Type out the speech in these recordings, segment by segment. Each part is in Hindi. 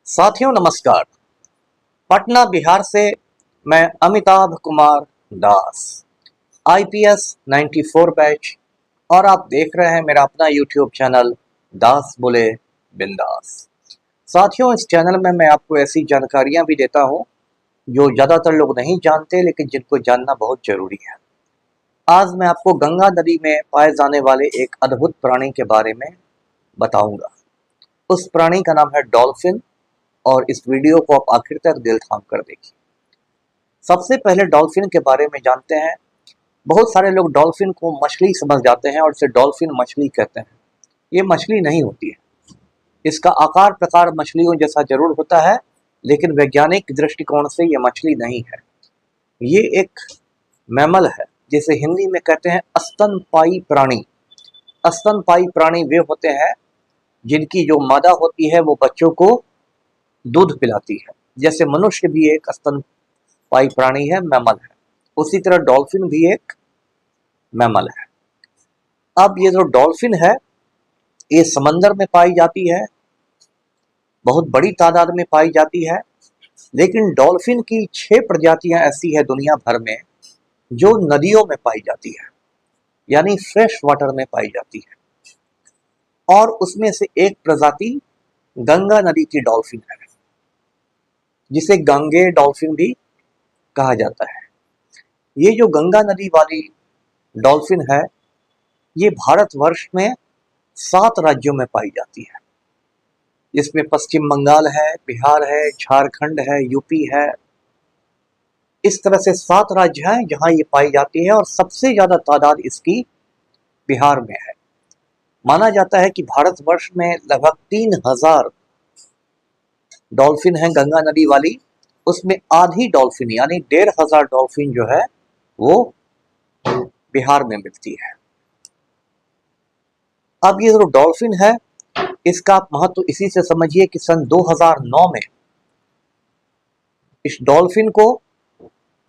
साथियों नमस्कार। पटना बिहार से मैं अमिताभ कुमार दास, आईपीएस 94 बैच, और आप देख रहे हैं मेरा अपना यूट्यूब चैनल दास बोले बिंदास। साथियों, इस चैनल में मैं आपको ऐसी जानकारियां भी देता हूं जो ज़्यादातर लोग नहीं जानते, लेकिन जिनको जानना बहुत ज़रूरी है। आज मैं आपको गंगा नदी में पाए जाने वाले एक अद्भुत प्राणी के बारे में बताऊंगा। उस प्राणी का नाम है डॉल्फिन, और इस वीडियो को आप आखिर तक दिल थाम कर देखिए। सबसे पहले डॉल्फिन के बारे में जानते हैं। बहुत सारे लोग डॉल्फिन को मछली समझ जाते हैं और इसे डॉल्फिन मछली कहते हैं। ये मछली नहीं होती है। इसका आकार प्रकार मछलियों जैसा जरूर होता है, लेकिन वैज्ञानिक दृष्टिकोण से ये मछली नहीं है। ये एक मैमल है, जिसे हिंदी में कहते हैं स्तनपायी प्राणी। स्तनपायी प्राणी वे होते हैं जिनकी जो मादा होती है वो बच्चों को दूध पिलाती है। जैसे मनुष्य भी एक स्तनपायी प्राणी है, मैमल है, उसी तरह डॉल्फिन भी एक मैमल है। अब ये जो डॉल्फिन है ये समंदर में पाई जाती है, बहुत बड़ी तादाद में पाई जाती है। लेकिन डॉल्फिन की 6 प्रजातियां ऐसी है दुनिया भर में जो नदियों में पाई जाती है, यानी फ्रेश वाटर में पाई जाती है। और उसमें से एक प्रजाति गंगा नदी की डॉल्फिन है, जिसे गंगे डॉल्फिन भी कहा जाता है। ये जो गंगा नदी वाली डॉल्फिन है ये भारतवर्ष में 7 राज्यों में पाई जाती है, जिसमें पश्चिम बंगाल है, बिहार है, झारखंड है, यूपी है। इस तरह से 7 राज्य हैं जहां ये पाई जाती है, और सबसे ज्यादा तादाद इसकी बिहार में है। माना जाता है कि भारतवर्ष में लगभग 3000 डॉल्फिन है गंगा नदी वाली। उसमें आधी डॉल्फिन यानी 1500 डॉल्फिन जो है वो बिहार में मिलती है। अब ये जो डॉल्फिन है इसका आप महत्व इसी से समझिए कि सन 2009 में इस डॉल्फिन को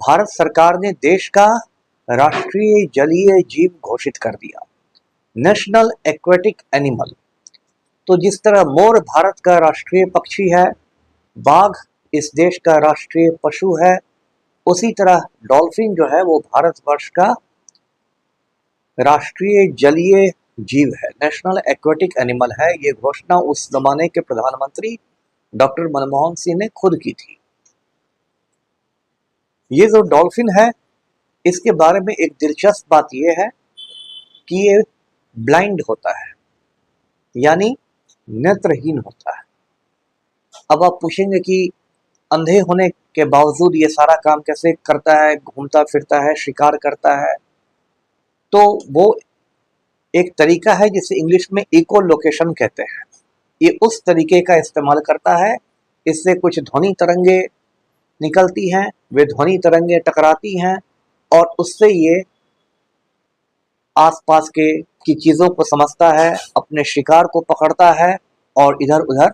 भारत सरकार ने देश का राष्ट्रीय जलीय जीव घोषित कर दिया, नेशनल एक्वेटिक एनिमल। तो जिस तरह मोर भारत का राष्ट्रीय पक्षी है, बाघ इस देश का राष्ट्रीय पशु है, उसी तरह डॉल्फिन जो है वो भारतवर्ष का राष्ट्रीय जलीय जीव है, नेशनल एक्वेटिक एनिमल है। ये घोषणा उस जमाने के प्रधानमंत्री डॉक्टर मनमोहन सिंह ने खुद की थी। ये जो डॉल्फिन है इसके बारे में एक दिलचस्प बात यह है कि ये ब्लाइंड होता है, यानी नेत्रहीन होता है। अब आप पूछेंगे कि अंधे होने के बावजूद ये सारा काम कैसे करता है, घूमता फिरता है, शिकार करता है। तो वो एक तरीका है जिसे इंग्लिश में इको लोकेशन कहते हैं। ये उस तरीके का इस्तेमाल करता है, इससे कुछ ध्वनि तरंगे निकलती हैं, वे ध्वनि तरंगे टकराती हैं और उससे ये आसपास के की चीज़ों को समझता है, अपने शिकार को पकड़ता है और इधर उधर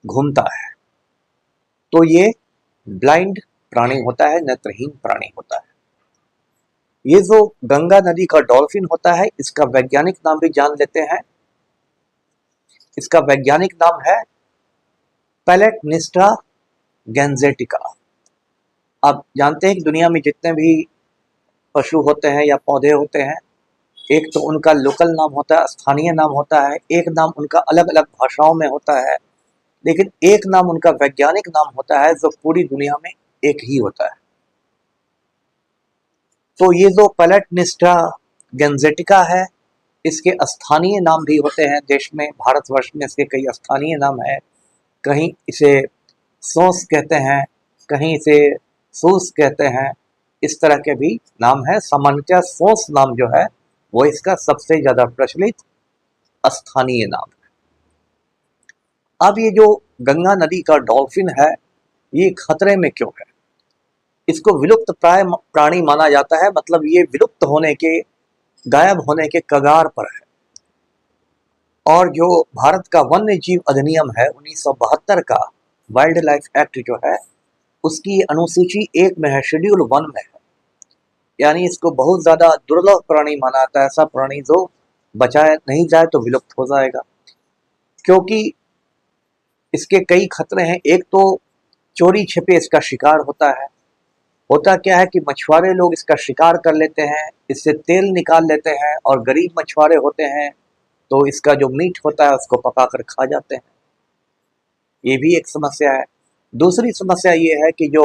घूमता है। तो ये ब्लाइंड प्राणी होता है, नेत्रहीन प्राणी होता है। ये जो गंगा नदी का डॉल्फिन होता है इसका वैज्ञानिक नाम भी जान लेते हैं। इसका वैज्ञानिक नाम है पैलेटनिस्ट्रा गैंजेटिका। आप जानते हैं कि दुनिया में जितने भी पशु होते हैं या पौधे होते हैं, एक तो उनका लोकल नाम होता है, स्थानीय नाम होता है, एक नाम उनका अलग अलग भाषाओं में होता है, लेकिन एक नाम उनका वैज्ञानिक नाम होता है जो पूरी दुनिया में एक ही होता है। तो ये जो पैलेटनिस्ट्रा गैंजेटिका है इसके स्थानीय नाम भी होते हैं देश में, भारतवर्ष में इसके कई स्थानीय नाम है। कहीं इसे सोस कहते हैं, कहीं इसे सूस कहते हैं, इस तरह के भी नाम है। सामान्यतः सोस नाम जो है वो इसका सबसे ज्यादा प्रचलित स्थानीय नाम है। अब ये जो गंगा नदी का डॉल्फिन है ये खतरे में क्यों है? इसको विलुप्त प्राय प्राणी माना जाता है, मतलब ये विलुप्त होने के, गायब होने के कगार पर है। और जो भारत का वन्य जीव अधिनियम है 1972 का, वाइल्ड लाइफ एक्ट जो है, उसकी अनुसूची 1 में है, शेड्यूल 1 में है। यानी इसको बहुत ज्यादा दुर्लभ प्राणी माना जाता है, ऐसा प्राणी जो बचाया नहीं जाए तो विलुप्त हो जाएगा। क्योंकि इसके कई खतरे हैं। एक तो चोरी छिपे इसका शिकार होता है। होता क्या है कि मछुआरे लोग इसका शिकार कर लेते हैं, इससे तेल निकाल लेते हैं, और गरीब मछुआरे होते हैं तो इसका जो मीट होता है उसको पकाकर खा जाते हैं। ये भी एक समस्या है। दूसरी समस्या ये है कि जो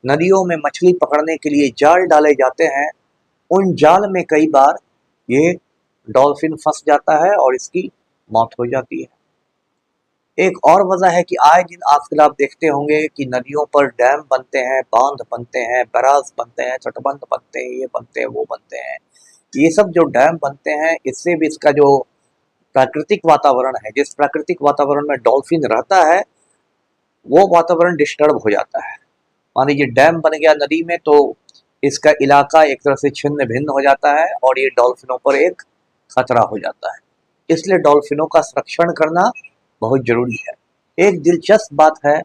नदियों में मछली पकड़ने के लिए जाल डाले जाते हैं, उन जाल में कई बार ये डॉल्फिन फंस जाता है और इसकी मौत हो जाती है। एक और वजह है कि आए दिन आजकल आप देखते होंगे कि नदियों पर डैम बनते हैं, बांध बनते हैं, बैराज बनते हैं, तटबंध बनते हैं, ये बनते हैं, वो बनते हैं। ये सब जो डैम बनते हैं, इससे भी इसका जो प्राकृतिक वातावरण है, जिस प्राकृतिक वातावरण में डॉल्फिन रहता है, वो वातावरण डिस्टर्ब हो जाता है। मान लीजिए डैम बन गया नदी में तो इसका इलाका एक तरह से छिन्न भिन्न हो जाता है और ये डॉल्फिनों पर एक खतरा हो जाता है। इसलिए डॉल्फिनों का संरक्षण करना बहुत जरूरी है। एक दिलचस्प बात है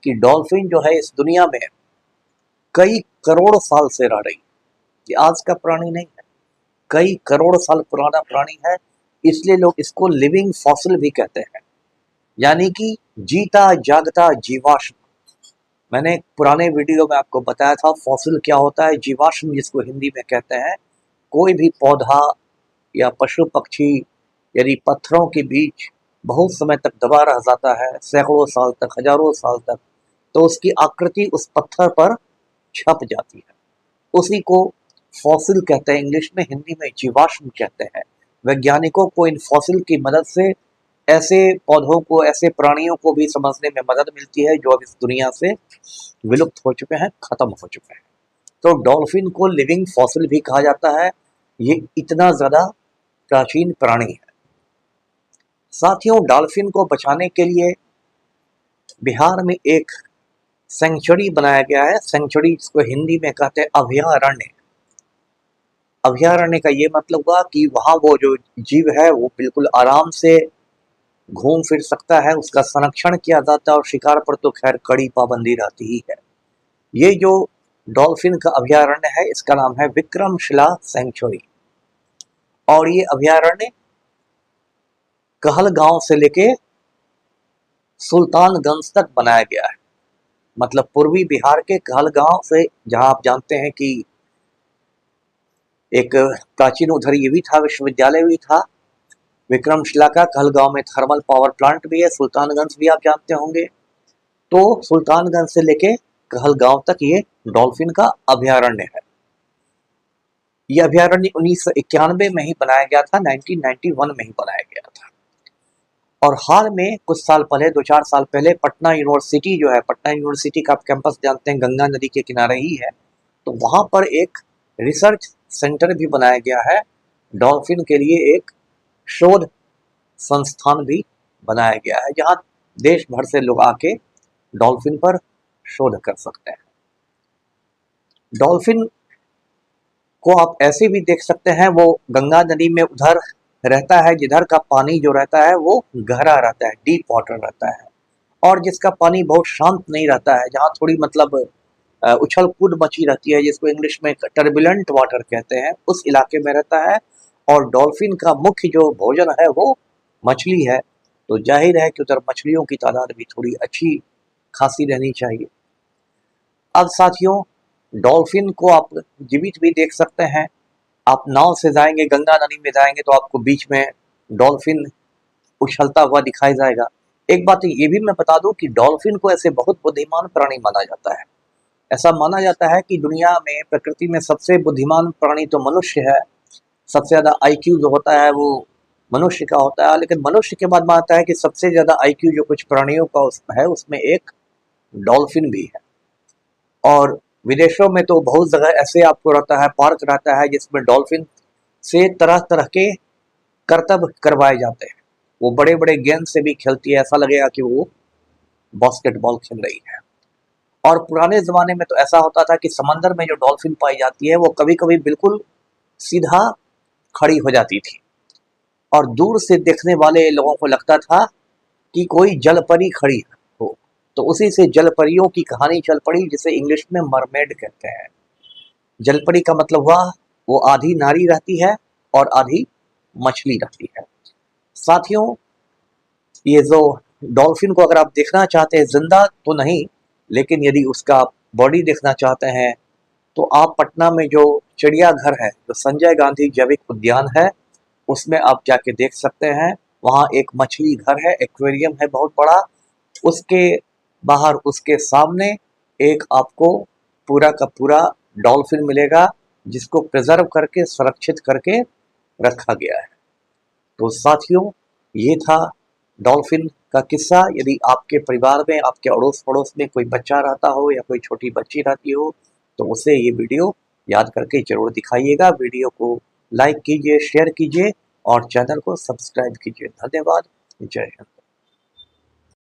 कि डॉल्फिन जो है इस दुनिया में कई करोड़ साल से रह रही है। ये आज का प्राणी नहीं है, कई करोड़ साल पुराना प्राणी है। इसलिए लोग इसको लिविंग फॉसिल भी कहते हैं, यानी कि जीता जागता जीवाश्म। मैंने एक पुराने वीडियो में आपको बताया था फॉसिल क्या होता है, जीवाश्म जिसको हिंदी में कहते हैं। कोई भी पौधा या पशु पक्षी यदि पत्थरों के बीच बहुत समय तक दबा रह जाता है, सैकड़ों साल तक, हजारों साल तक, तो उसकी आकृति उस पत्थर पर छप जाती है। उसी को फॉसिल कहते हैं इंग्लिश में, हिंदी में जीवाश्म कहते हैं। वैज्ञानिकों को इन फॉसिल की मदद से ऐसे पौधों को, ऐसे प्राणियों को भी समझने में मदद मिलती है जो अब इस दुनिया से विलुप्त हो चुके हैं, खत्म हो चुके हैं। तो डॉल्फिन को लिविंग फॉसिल भी कहा जाता है। ये इतना ज़्यादा प्राचीन प्राणी है। साथियों, डॉल्फिन को बचाने के लिए बिहार में एक सेंचुरी बनाया गया है। सेंचुरी जिसको हिंदी में कहते हैं अभयारण्य। अभयारण्य का ये मतलब हुआ कि वहाँ वो जो जीव है वो बिल्कुल आराम से घूम फिर सकता है, उसका संरक्षण किया जाता है, और शिकार पर तो खैर कड़ी पाबंदी रहती ही है। ये जो डॉल्फिन का अभयारण्य है इसका नाम है विक्रमशिला सेंचुरी, और ये अभयारण्य कहलगांव से लेके सुल्तानगंज तक बनाया गया है। मतलब पूर्वी बिहार के कहलगांव से, जहां आप जानते हैं कि एक प्राचीन उधर ये भी था, विश्वविद्यालय भी था विक्रमशिला का। कहलगांव में थर्मल पावर प्लांट भी है। सुल्तानगंज भी आप जानते होंगे। तो सुल्तानगंज से लेके कहलगांव तक ये डॉल्फिन का अभयारण्य है। ये अभयारण्य 1991 में ही बनाया गया था, 1991 में ही बनाया गया था। और हाल में कुछ साल पहले, 2-4 साल पहले, पटना यूनिवर्सिटी जो है, पटना यूनिवर्सिटी का आप कैंपस जानते हैं, गंगा नदी के किनारे ही है, तो वहाँ पर एक रिसर्च सेंटर भी बनाया गया है। डॉल्फिन के लिए एक शोध संस्थान भी बनाया गया है, जहाँ देश भर से लोग आके डॉल्फिन पर शोध कर सकते हैं। डॉल्फिन को आप ऐसे भी देख सकते हैं, वो गंगा नदी में उधर रहता है जिधर का पानी जो रहता है वो गहरा रहता है, डीप वाटर रहता है, और जिसका पानी बहुत शांत नहीं रहता है, जहाँ थोड़ी मतलब उछल कूद मची रहती है, जिसको इंग्लिश में टर्बुलेंट वाटर कहते हैं, उस इलाके में रहता है। और डॉल्फिन का मुख्य जो भोजन है वो मछली है, तो जाहिर है कि उधर मछलियों की तादाद भी थोड़ी अच्छी खासी रहनी चाहिए। अब साथियों, डॉल्फिन को आप जीवित भी देख सकते हैं। आप नाव से जाएंगे, गंगा नदी में जाएंगे, तो आपको बीच में डॉल्फिन उछलता हुआ दिखाई जाएगा। एक बात ये भी मैं बता दूं कि डॉल्फिन को ऐसे बहुत बुद्धिमान प्राणी माना जाता है। ऐसा माना जाता है कि दुनिया में, प्रकृति में सबसे बुद्धिमान प्राणी तो मनुष्य है। सबसे ज़्यादा आईक्यू जो होता है वो मनुष्य का होता है, लेकिन मनुष्य के बाद मानता है कि सबसे ज़्यादा आईक्यू जो कुछ प्राणियों का है उसमें एक डॉल्फिन भी है। और विदेशों में तो बहुत जगह ऐसे आपको रहता है, पार्क रहता है जिसमें डॉल्फिन से तरह तरह के करतब करवाए जाते हैं। वो बड़े बड़े गेंद से भी खेलती है, ऐसा लगेगा कि वो बास्केटबॉल खेल रही है। और पुराने ज़माने में तो ऐसा होता था कि समंदर में जो डॉल्फिन पाई जाती है वो कभी कभी बिल्कुल सीधा खड़ी हो जाती थी, और दूर से देखने वाले लोगों को लगता था कि कोई जलपरी खड़ी हो। तो उसी से जलपरियों की कहानी चल पड़ी, जिसे इंग्लिश में मरमेड कहते हैं। जलपरी का मतलब हुआ वो आधी नारी रहती है और आधी मछली रहती है। साथियों, ये जो डॉल्फिन को अगर आप देखना चाहते हैं जिंदा तो नहीं, लेकिन यदि उसका बॉडी देखना चाहते हैं तो आप पटना में जो चिड़ियाघर है, जो संजय गांधी जैविक उद्यान है, उसमें आप जाके देख सकते हैं। वहाँ एक मछली घर है, एक्वेरियम है बहुत बड़ा। उसके बाहर, उसके सामने एक आपको पूरा का पूरा डॉल्फिन मिलेगा, जिसको प्रिजर्व करके, सुरक्षित करके रखा गया है। तो साथियों, ये था डॉल्फिन का किस्सा। यदि आपके परिवार में, आपके अड़ोस पड़ोस में कोई बच्चा रहता हो या कोई छोटी बच्ची रहती हो, तो उसे ये वीडियो याद करके जरूर दिखाइएगा। वीडियो को लाइक कीजिए, शेयर कीजिए और चैनल को सब्सक्राइब कीजिए। धन्यवाद। जय हिंद।